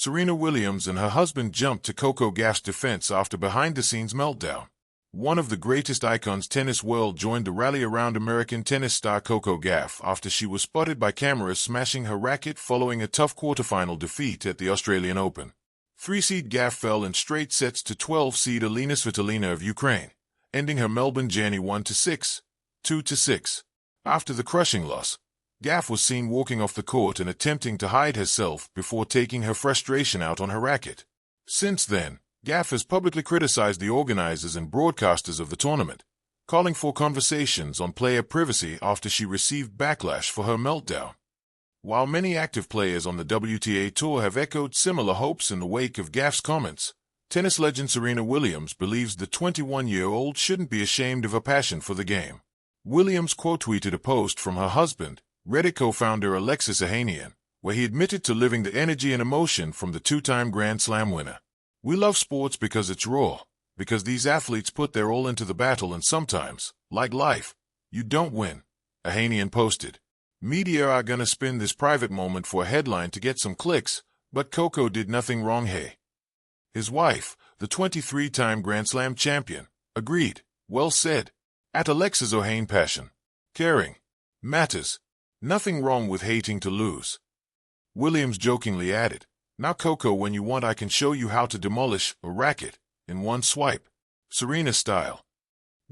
Serena Williams and her husband jumped to Coco Gauff's defense after behind-the-scenes meltdown. One of the greatest icons tennis world joined the rally around American tennis star Coco Gauff after she was spotted by cameras smashing her racket following a tough quarterfinal defeat at the Australian Open. 3-seed Gauff fell in straight sets to 12-seed Elena Svitolina of Ukraine, ending her Melbourne journey 1-6, 2-6. After the crushing loss, Gauff was seen walking off the court and attempting to hide herself before taking her frustration out on her racket. Since then, Gauff has publicly criticized the organizers and broadcasters of the tournament, calling for conversations on player privacy after she received backlash for her meltdown. While many active players on the WTA Tour have echoed similar hopes in the wake of Gauff's comments, tennis legend Serena Williams believes the 21-year-old shouldn't be ashamed of her passion for the game. Williams quote-tweeted a post from her husband, Reddit co-founder Alexis Ohanian, where he admitted to living the energy and emotion from the two-time Grand Slam winner. "We love sports because it's raw, because these athletes put their all into the battle and sometimes, like life, you don't win," Ohanian posted. "Media are gonna spin this private moment for a headline to get some clicks, but Coco did nothing wrong, hey." His wife, the 23-time Grand Slam champion, agreed. "Well said. At Alexis Ohanian passion. Caring. Matters. Nothing wrong with hating to lose." Williams jokingly added, "Now Coco, when you want I can show you how to demolish a racket in one swipe, Serena style."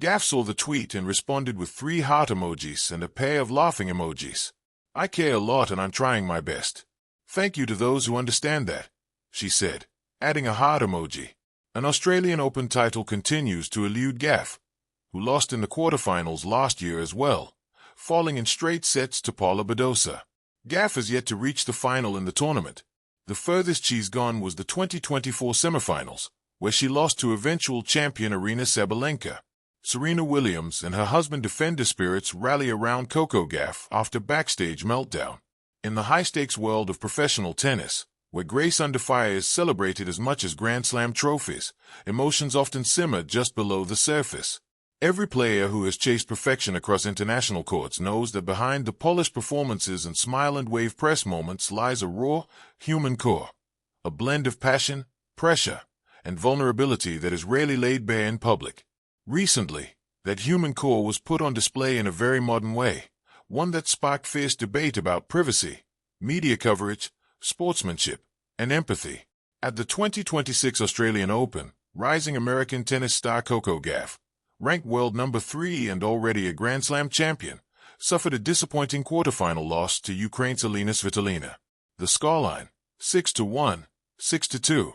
Gauff saw the tweet and responded with 3 heart emojis and a pair of laughing emojis. "I care a lot and I'm trying my best. Thank you to those who understand that," she said, adding a heart emoji. An Australian Open title continues to elude Gauff, who lost in the quarterfinals last year as well, falling in straight sets to Paula Badosa. Gauff has yet to reach the final in the tournament. The furthest she's gone was the 2024 semifinals, where she lost to eventual champion Aryna Sabalenka. Serena Williams and her husband defender spirits rally around Coco Gauff after backstage meltdown. In the high-stakes world of professional tennis, where grace under fire is celebrated as much as Grand Slam trophies, emotions often simmer just below the surface. Every player who has chased perfection across international courts knows that behind the polished performances and smile-and-wave press moments lies a raw, human core, a blend of passion, pressure, and vulnerability that is rarely laid bare in public. Recently, that human core was put on display in a very modern way, one that sparked fierce debate about privacy, media coverage, sportsmanship, and empathy. At the 2026 Australian Open, rising American tennis star Coco Gauff, ranked world number 3 and already a Grand Slam champion, suffered a disappointing quarterfinal loss to Ukraine's Elena Svitolina. The scoreline, 6-1, 6-2,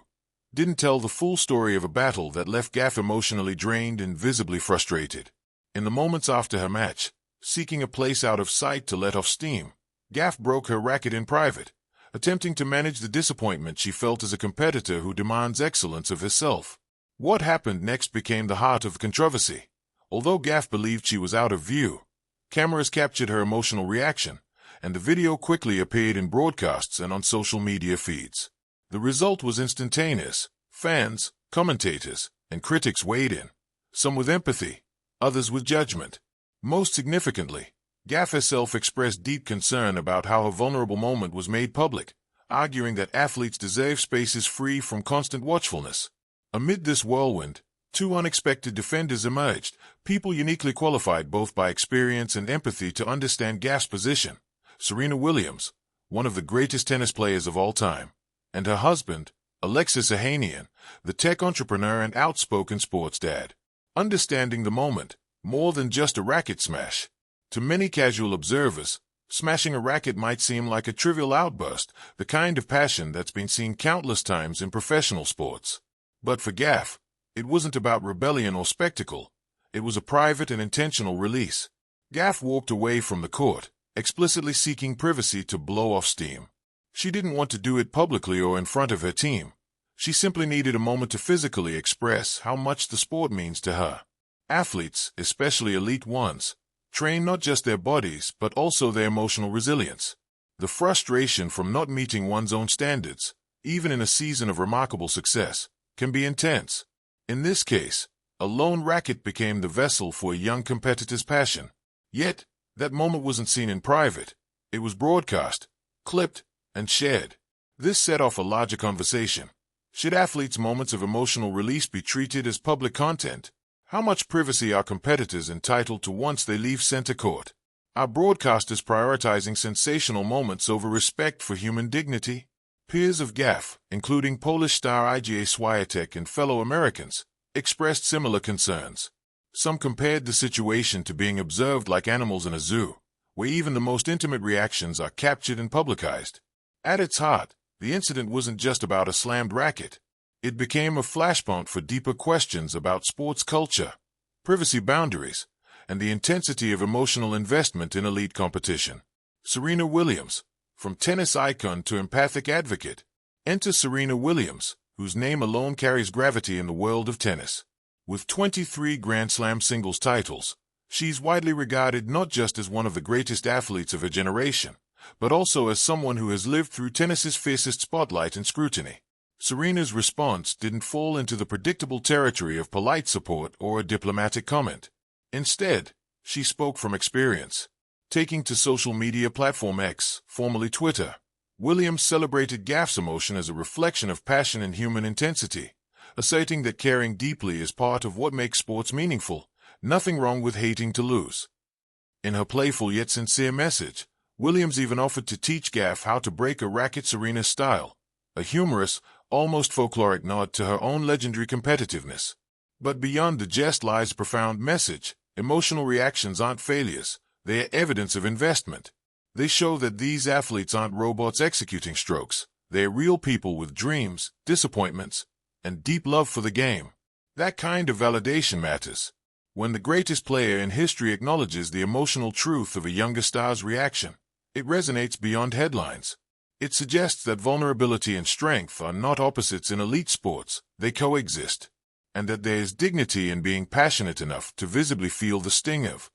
didn't tell the full story of a battle that left Gauff emotionally drained and visibly frustrated. In the moments after her match, seeking a place out of sight to let off steam, Gauff broke her racket in private, attempting to manage the disappointment she felt as a competitor who demands excellence of herself. What happened next became the heart of the controversy. Although Gauff believed she was out of view, cameras captured her emotional reaction, and the video quickly appeared in broadcasts and on social media feeds. The result was instantaneous. Fans, commentators, and critics weighed in, some with empathy, others with judgment. Most significantly, Gauff herself expressed deep concern about how her vulnerable moment was made public, arguing that athletes deserve spaces free from constant watchfulness. Amid this whirlwind, 2 unexpected defenders emerged, people uniquely qualified both by experience and empathy to understand Gauff's position. Serena Williams, one of the greatest tennis players of all time, and her husband, Alexis Ohanian, the tech entrepreneur and outspoken sports dad. Understanding the moment, more than just a racket smash. To many casual observers, smashing a racket might seem like a trivial outburst, the kind of passion that's been seen countless times in professional sports. But for Gauff, it wasn't about rebellion or spectacle. It was a private and intentional release. Gauff walked away from the court, explicitly seeking privacy to blow off steam. She didn't want to do it publicly or in front of her team. She simply needed a moment to physically express how much the sport means to her. Athletes, especially elite ones, train not just their bodies but also their emotional resilience. The frustration from not meeting one's own standards, even in a season of remarkable success, can be intense. In this case, a lone racket became the vessel for a young competitor's passion. Yet, that moment wasn't seen in private. It was broadcast, clipped, and shared. This set off a larger conversation. Should athletes' moments of emotional release be treated as public content? How much privacy are competitors entitled to once they leave center court? Are broadcasters prioritizing sensational moments over respect for human dignity? Peers of Gauff, including Polish star Iga Swiatek and fellow Americans, expressed similar concerns. Some compared the situation to being observed like animals in a zoo, where even the most intimate reactions are captured and publicized. At its heart, the incident wasn't just about a slammed racket. It became a flashpoint for deeper questions about sports culture, privacy boundaries, and the intensity of emotional investment in elite competition. Serena Williams, from tennis icon to empathic advocate. Enter Serena Williams, whose name alone carries gravity in the world of tennis. With 23 Grand Slam singles titles, she's widely regarded not just as one of the greatest athletes of her generation, but also as someone who has lived through tennis's fiercest spotlight and scrutiny. Serena's response didn't fall into the predictable territory of polite support or a diplomatic comment. Instead, she spoke from experience. Taking to social media platform X, formerly Twitter, Williams celebrated Gauff's emotion as a reflection of passion and human intensity, asserting that caring deeply is part of what makes sports meaningful. Nothing wrong with hating to lose. In her playful yet sincere message, Williams even offered to teach Gauff how to break a racket Serena's style, a humorous, almost folkloric nod to her own legendary competitiveness. But beyond the jest lies a profound message. Emotional reactions aren't failures, they are evidence of investment. They show that these athletes aren't robots executing strokes. They are real people with dreams, disappointments, and deep love for the game. That kind of validation matters. When the greatest player in history acknowledges the emotional truth of a younger star's reaction, it resonates beyond headlines. It suggests that vulnerability and strength are not opposites in elite sports, they coexist, and that there is dignity in being passionate enough to visibly feel the sting of